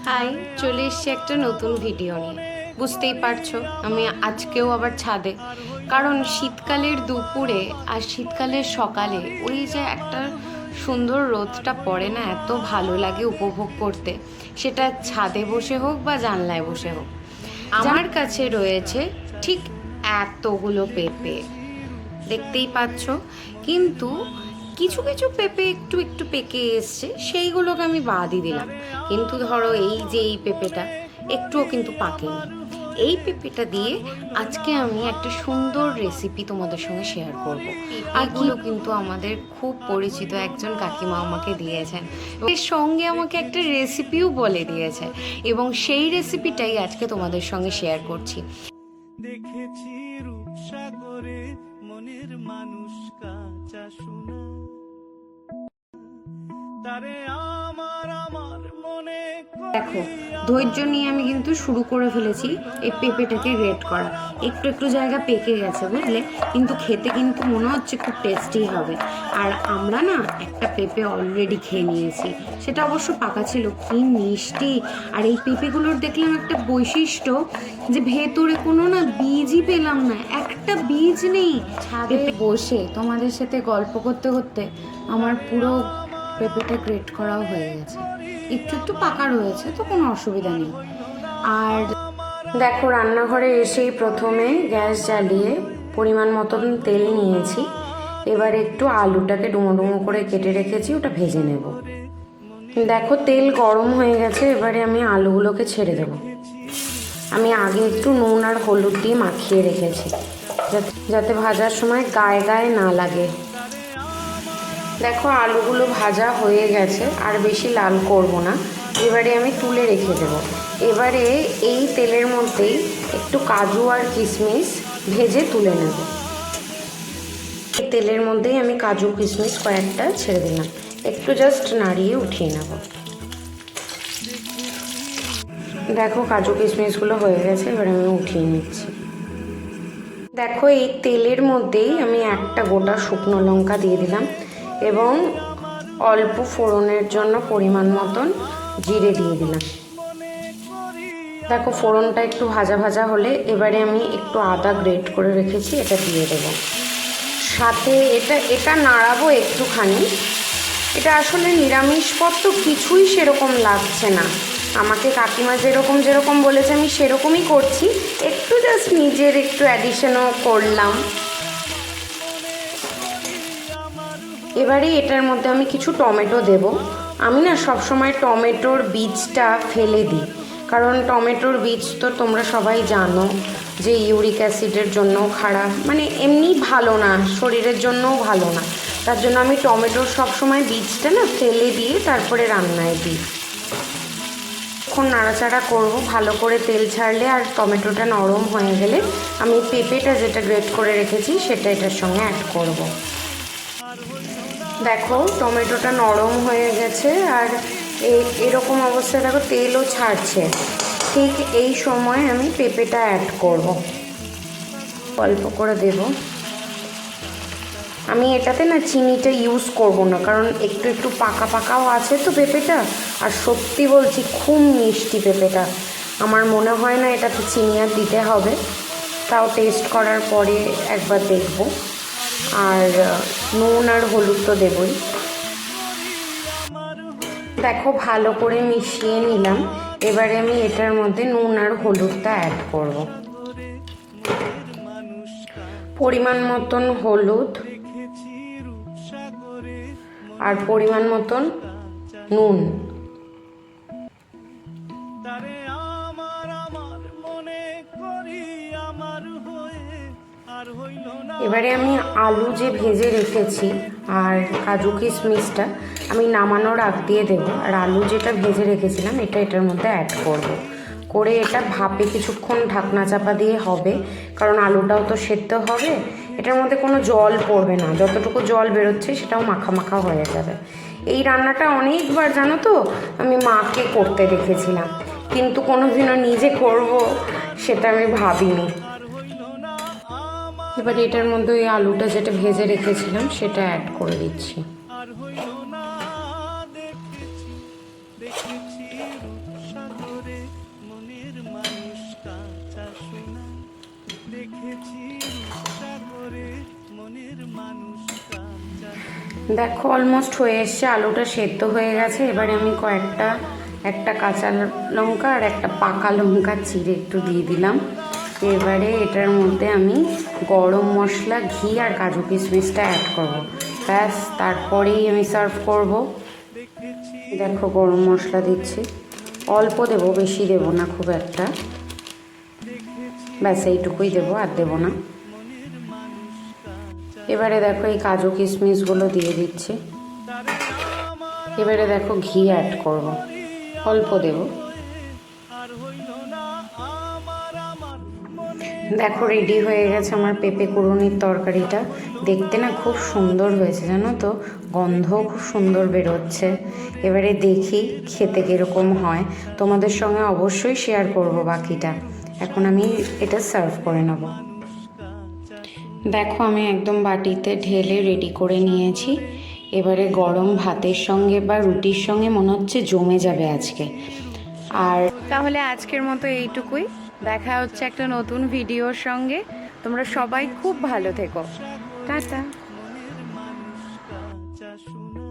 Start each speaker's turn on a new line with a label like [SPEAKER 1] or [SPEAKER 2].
[SPEAKER 1] High, চলে এসছি একটা নতুন ভিডিও নিয়ে। বুঝতেই পারছো আমি আজকেও আবার ছাদে, কারণ শীতকালের দুপুরে আর শীতকালের সকালে ওই যে একটা সুন্দর রোদটা পড়ে না, এত ভালো লাগে উপভোগ করতে, সেটা ছাদে বসে হোক বা জানলায় বসে হোক। আমার কাছে রয়েছে ঠিক এতগুলো পেঁপে, দেখতেই পাচ্ছ, কিন্তু কিছু কিছু পেঁপে একটু একটু পেকে এসছে, সেইগুলোকে আমি বাদই দিলাম। কিন্তু ধরো এই যে এই পেঁপেটা একটুও কিন্তু পাকেনি, এই পেঁপেটা দিয়ে আজকে আমি একটা সুন্দর রেসিপি তোমাদের সঙ্গে শেয়ার করব। এগুলো কিন্তু আমাদের খুব পরিচিত একজন কাকিমা আমাকে দিয়েছেন, এর সঙ্গে আমাকে একটা রেসিপিও বলে দিয়েছে, এবং সেই রেসিপিটাই আজকে তোমাদের সঙ্গে শেয়ার করছি।
[SPEAKER 2] দেখেছি রূপসাগরে মনের মানুষ কাঁচা সোনা, তারে আমার আমার মনে
[SPEAKER 1] দেখো, ধৈর্য নিয়ে আমি কিন্তু শুরু করে ফেলেছি এই পেঁপেটাকে গ্রেট করা। একটু একটু জায়গা পেকে গেছে বুঝলে, কিন্তু খেতে কিন্তু মনে হচ্ছে খুব টেস্টি হবে। আর আমরা না একটা পেঁপে অলরেডি খেয়ে নিয়েছি, সেটা অবশ্য পাকা ছিল, কি মিষ্টি। আর এই পেঁপেগুলোর দেখলাম একটা বৈশিষ্ট্য, যে ভেতরে কোনো না বীজই পেলাম না, একটা বীজ নেই। ছাদে বসে তোমাদের সাথে গল্প করতে করতে আমার পুরো পেঁপেটা গ্রেট করাও হয়ে গেছে, একটু একটু পাকা রয়েছে তো কোনো অসুবিধা নেই। আর দেখো, রান্নাঘরে এসেই প্রথমে গ্যাস জ্বালিয়ে পরিমাণ মতন তেল নিয়েছি, এবারে একটু আলুটাকে ডুমো ডুমো করে কেটে রেখেছি, ওটা ভেজে নেব। দেখো তেল গরম হয়ে গেছে, এবারে আমি আলুগুলোকে ছেড়ে দেবো। আমি আগে একটু নুন আর হলুদ দিয়ে মাখিয়ে রেখেছি, যাতে ভাজার সময় গায়ে গায়ে না লাগে। দেখো আলুগুলো ভাজা হয়ে গেছে, আর বেশি লাল করব না, এবারে আমি তুলে রেখে দেবো। এবারে এই তেলের মধ্যেই একটু কাজু আর কিশমিশ ভেজে তুলে নেব। এই তেলের মধ্যেই আমি কাজু কিশমিশ কয়েকটা ছেড়ে দিলাম, একটু জাস্ট নাড়িয়ে উঠিয়ে নেব। দেখো কাজু কিশমিশগুলো হয়ে গেছে, এবার আমি উঠিয়ে নিচ্ছি। দেখো এই তেলের মধ্যেই আমি একটা গোটা শুকনো লঙ্কা দিয়ে দিলাম, এবং অল্প ফোড়নের জন্য পরিমাণ মতন জিরে দিয়ে দিলাম। দেখো ফোড়নটা একটু ভাজা ভাজা হলে এবারে আমি একটু আদা গ্রেট করে রেখেছি, এটা দিয়ে দেবো। সাথে এটা নাড়াবো একটুখানি। এটা আসলে নিরামিষ পদ তো কিছুই সেরকম লাগছে না, আমাকে কাকিমা যেরকম বলেছে আমি সেরকমই করছি, একটু জাস্ট নিজের একটু অ্যাডিশনও করলাম। এবারে এটার মধ্যে আমি কিছু টমেটো দেব। আমি না সবসময় টমেটোর বীজটা ফেলে দিই, কারণ টমেটোর বীজ তো তোমরা সবাই জানো যে ইউরিক অ্যাসিডের জন্যও খারাপ, মানে এমনি ভালো না, শরীরের জন্যও ভালো না। তার জন্য আমি টমেটোর সবসময় বীজটা না ফেলে দিয়ে তারপরে রান্নায় দিই। এখন নাড়াচাড়া করব, ভালো করে তেল ছাড়লে আর টমেটোটা নরম হয়ে গেলে আমি পেঁপেটা যেটা গ্রেট করে রেখেছি সেটা এটার সঙ্গে অ্যাড করব। দেখো টমেটোটা নরম হয়ে গেছে, আর এরকম অবস্থায় দেখো তেলও ছাড়ছে। ঠিক এই সময় আমি পেঁপেটা অ্যাড করব, অল্প করে দেব। আমি এটাতে না চিনিটা ইউজ করব না, কারণ একটু একটু পাকা পাকাও আছে তো পেঁপেটা, আর সত্যি বলছি খুব মিষ্টি পেঁপেটা। আমার মনে হয় না এটাতে চিনি আর দিতে হবে, তাও টেস্ট করার পরে একবার দেখব। আর নুন আর হলুদ তো দেবই। দেখো ভালো করে মিশিয়ে নিলাম, এবারে আমি এটার মধ্যে নুন আর হলুদটা অ্যাড করব। পরিমাণ মতন হলুদ আর পরিমাণ মতন নুন। এবারে আমি আলু যে ভেজে রেখেছি আর কাজু কিশমিশটা আমি নামানোর আগ দিয়ে দেবো, আর আলু যেটা ভেজে রেখেছিলাম এটার মধ্যে অ্যাড করব। করে এটা ভাপে কিছুক্ষণ ঢাকনা চাপা দিয়ে হবে, কারণ আলুটাও তো সেদ্ধ হবে। এটার মধ্যে কোনো জল পড়বে না, যতটুকু জল বেরোচ্ছে সেটাও মাখা মাখা হয়ে যাবে। এই রান্নাটা অনেকবার জানো তো আমি মাকে করতে দেখেছিলাম, কিন্তু কোনোদিনও নিজে করব সেটা আমি ভাবিনি। এবার এটার মধ্যে ওই আলুটা যেটা ভেজে রেখেছিলাম সেটা অ্যাড করে দিচ্ছি।
[SPEAKER 2] দেখেছি রূপসাগরে মনের মানুষ কাঁচা
[SPEAKER 1] দেখো অলমোস্ট হয়ে এসছে, আলুটা সেদ্ধ হয়ে গেছে। এবারে আমি একটা কাঁচা লঙ্কা আর একটা পাকা লঙ্কা চিড়ে একটু দিয়ে দিলাম। এবারে এটার মধ্যে আমি গরম মশলা, ঘি আর কাজু কিশমিশটা অ্যাড করব। ব্যাস, তারপরেই আমি সার্ভ করব।
[SPEAKER 2] দেখেছি
[SPEAKER 1] দেখো গরম মশলা দিচ্ছি, অল্প দেবো, বেশি দেবো না খুব একটা। ব্যাস এইটুকুই দেবো, আর দেবো না।
[SPEAKER 2] মনের মানুষ কাঁচা
[SPEAKER 1] এবারে দেখো এই কাজু কিশমিশগুলো দিয়ে দিচ্ছি।
[SPEAKER 2] তারে আমার
[SPEAKER 1] এবারে দেখো ঘি অ্যাড করব, অল্প দেবো।
[SPEAKER 2] আর হইল না আমার আমার মনে
[SPEAKER 1] দেখো রেডি হয়ে গেছে আমার পেঁপে কুড়ুনির তরকারিটা। দেখতে না খুব সুন্দর হয়েছে জানো তো, গন্ধও খুব সুন্দর বেরোচ্ছে। এবারে দেখি খেতে কীরকম হয়, তোমাদের সঙ্গে অবশ্যই শেয়ার করব বাকিটা। এখন আমি এটা সার্ভ করে নেব। দেখো আমি একদম বাটিতে ঢেলে রেডি করে নিয়েছি। এবারে গরম ভাতের সঙ্গে বা রুটির সঙ্গে মনে হচ্ছে জমে যাবে আজকে। আর তাহলে আজকের মতো এইটুকুই, দেখা হচ্ছে একটা নতুন ভিডিওর সঙ্গে। তোমরা সবাই খুব ভালো থেকো, টাটা।
[SPEAKER 2] মনের মানুষ কাঁচা শোনা